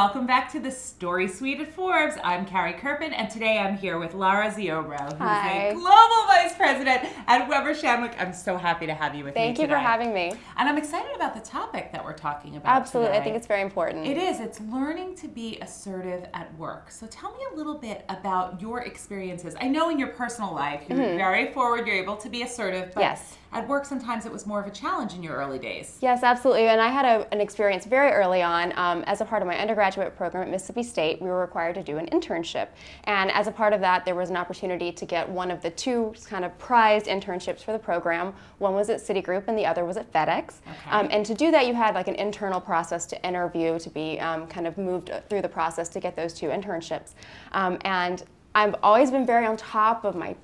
welcome back to the Story Suite at Forbes. I'm Carrie Kirpin, and today I'm here with Lara Ziobro, who's a Global Vice President at Weber Shandwick. I'm so happy to have you with me today. Thank you for having me. And I'm excited about the topic that we're talking about Absolutely, today. I think it's very important. It is. It's learning to be assertive at work. So tell me a little bit about your experiences. I know in your personal life, you're very forward, you're able to be assertive, but yes. At work sometimes it was more of a challenge in your early days. Yes, absolutely. And I had an experience very early on. As a part of my undergraduate program at Mississippi State, we were required to do an internship. And as a part of that, there was an opportunity to get one of the two kind of prized internships for the program. One was at Citigroup and the other was at FedEx. Okay. And to do that, you had like an internal process to interview, to be kind of moved through the process to get those two internships. And I've always been very on top of my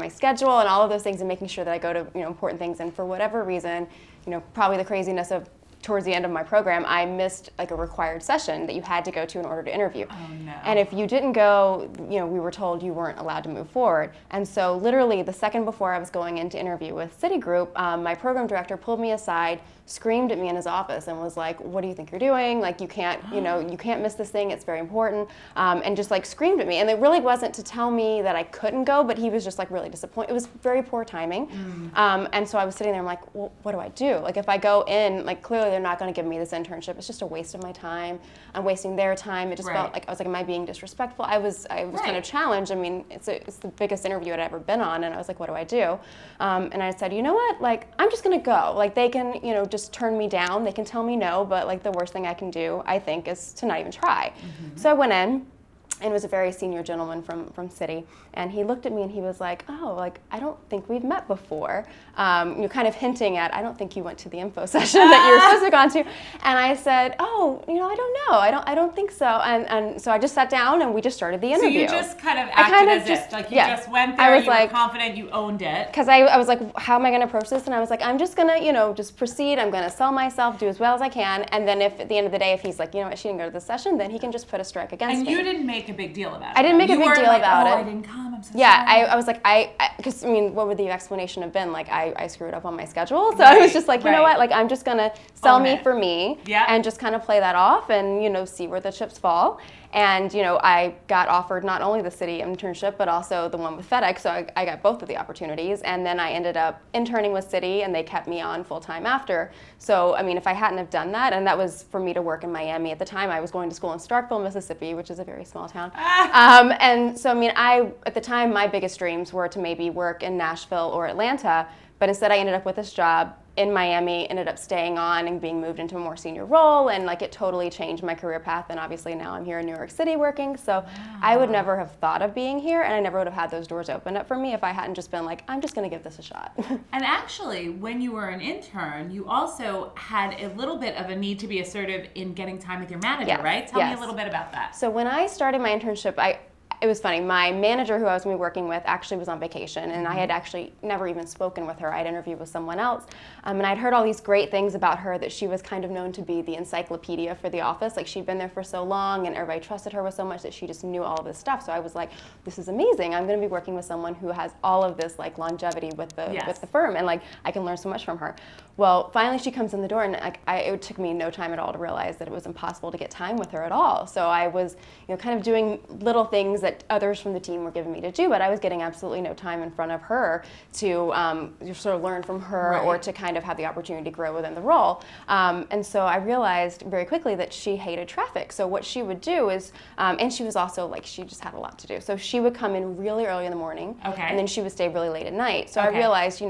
schedule and all of those things and making sure that I go to important things. And for whatever reason, probably the craziness of towards the end of my program, I missed like a required session that you had to go to in order to interview. Oh, no. And if you didn't go, we were told you weren't allowed to move forward. And so literally the second before I was going in to interview with Citigroup, my program director pulled me aside, screamed at me in his office and was like, "What do you think you're doing? Like you can't, you can't miss this thing, it's very important." And just like screamed at me. And it really wasn't to tell me that I couldn't go, but he was just like really disappointed. It was very poor timing. And so I was sitting there, I'm like, well, what do I do? Like if I go in, like clearly they're not going to give me this internship. It's just a waste of my time. I'm wasting their time. It just felt like I was like, am I being disrespectful? I was kind of challenged. I mean, it's the biggest interview I'd ever been on, and I was like, what do I do? And I said, you know what? Like I'm just going to go. Like they can, just turn me down. They can tell me no, but like the worst thing I can do, I think, is to not even try. So I went in. And it was a very senior gentleman from Citi, and he looked at me and he was like, "Oh, like I don't think we've met before." Kind of hinting at, "I don't think you went to the info session that you were supposed to have gone to." And I said, "Oh, I don't know. I don't think so." And so I just sat down and we just started the interview. So you just kind of acted as if like you just went there. You were confident. You owned it. Because I was like, "How am I going to approach this?" And I was like, "I'm just gonna just proceed. I'm going to sell myself, do as well as I can, and then if at the end of the day, if he's like, she didn't go to the session, then he can just put a strike against me." And you didn't make a big deal about it. I didn't make a big deal about it. I didn't come. I'm so sorry. I was like, because what would the explanation have been? Like, I screwed up on my schedule. So I was just like, you know what? Like, I'm just going to sell me for me and just kind of play that off and, see where the chips fall. And, I got offered not only the Citi internship, but also the one with FedEx. So I got both of the opportunities. And then I ended up interning with Citi, and they kept me on full time after. So, I mean, if I hadn't have done that, and that was for me to work in Miami at the time, I was going to school in Starkville, Mississippi, which is a very small town. And so, I mean, at the time, my biggest dreams were to maybe work in Nashville or Atlanta. But instead, I ended up with this job in Miami, ended up staying on and being moved into a more senior role, and like it totally changed my career path. And obviously now I'm here in New York City working, so I would never have thought of being here, and I never would have had those doors opened up for me if I hadn't just been like, I'm just going to give this a shot. And actually, when you were an intern, you also had a little bit of a need to be assertive in getting time with your manager, right? Tell me a little bit about that. So when I started my internship, it was funny. My manager, who I was going to be working with, actually was on vacation, and I had actually never even spoken with her. I'd interviewed with someone else, and I'd heard all these great things about her, that she was kind of known to be the encyclopedia for the office. Like, she'd been there for so long, and everybody trusted her with so much that she just knew all of this stuff. So I was like, this is amazing. I'm going to be working with someone who has all of this like longevity with the firm, and like I can learn so much from her. Well, finally she comes in the door, and it took me no time at all to realize that it was impossible to get time with her at all. So I was, kind of doing little things that others from the team were giving me to do, but I was getting absolutely no time in front of her to sort of learn from her or to kind of have the opportunity to grow within the role. And so I realized very quickly that she hated traffic. So what she would do is, and she was also like, she just had a lot to do. So she would come in really early in the morning, and then she would stay really late at night. So I realized,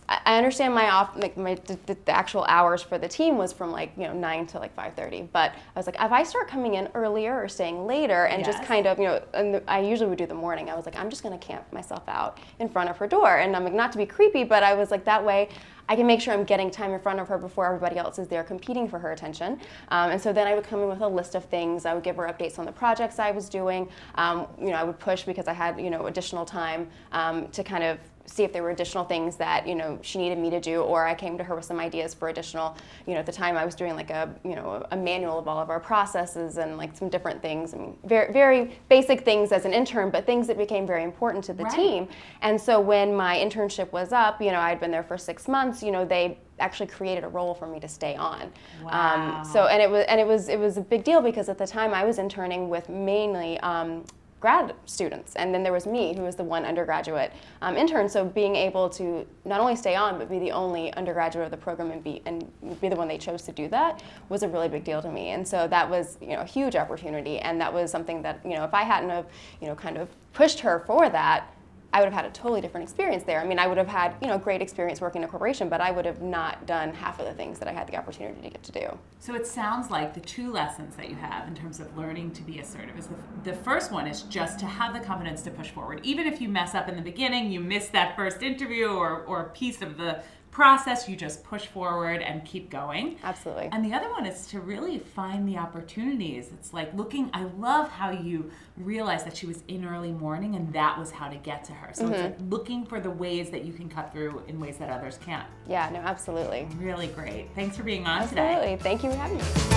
I understand the actual hours for the team was from 9 to 5:30, but I was like, if I start coming in earlier or staying later and just kind of, and I usually would do the morning, I was like, I'm just going to camp myself out in front of her door, and I'm like, not to be creepy, but I was like, that way I can make sure I'm getting time in front of her before everybody else is there competing for her attention. And so then I would come in with a list of things. I would give her updates on the projects I was doing. I would push because I had, additional time to kind of see if there were additional things that, she needed me to do, or I came to her with some ideas for additional, at the time I was doing like a manual of all of our processes and like some different things. I mean, very, very basic things as an intern, but things that became very important to the team. And so when my internship was up, I'd been there for 6 months, they actually created a role for me to stay on. Wow. It was a big deal because at the time I was interning with mainly grad students, and then there was me, who was the one undergraduate intern. So being able to not only stay on, but be the only undergraduate of the program and be the one they chose to do that was a really big deal to me. And so that was a huge opportunity, and that was something that if I hadn't have kind of pushed her for that, I would have had a totally different experience there. I mean, I would have had great experience working in a corporation, but I would have not done half of the things that I had the opportunity to get to do. So it sounds like the two lessons that you have in terms of learning to be assertive is the first one is just to have the confidence to push forward. Even if you mess up in the beginning, you miss that first interview or piece of the process, you just push forward and keep going. Absolutely. And the other one is to really find the opportunities. It's like I love how you realized that she was in early morning and that was how to get to her. So it's like looking for the ways that you can cut through in ways that others can't. Yeah, no, absolutely. Really great. Thanks for being on today. Absolutely. Thank you for having me.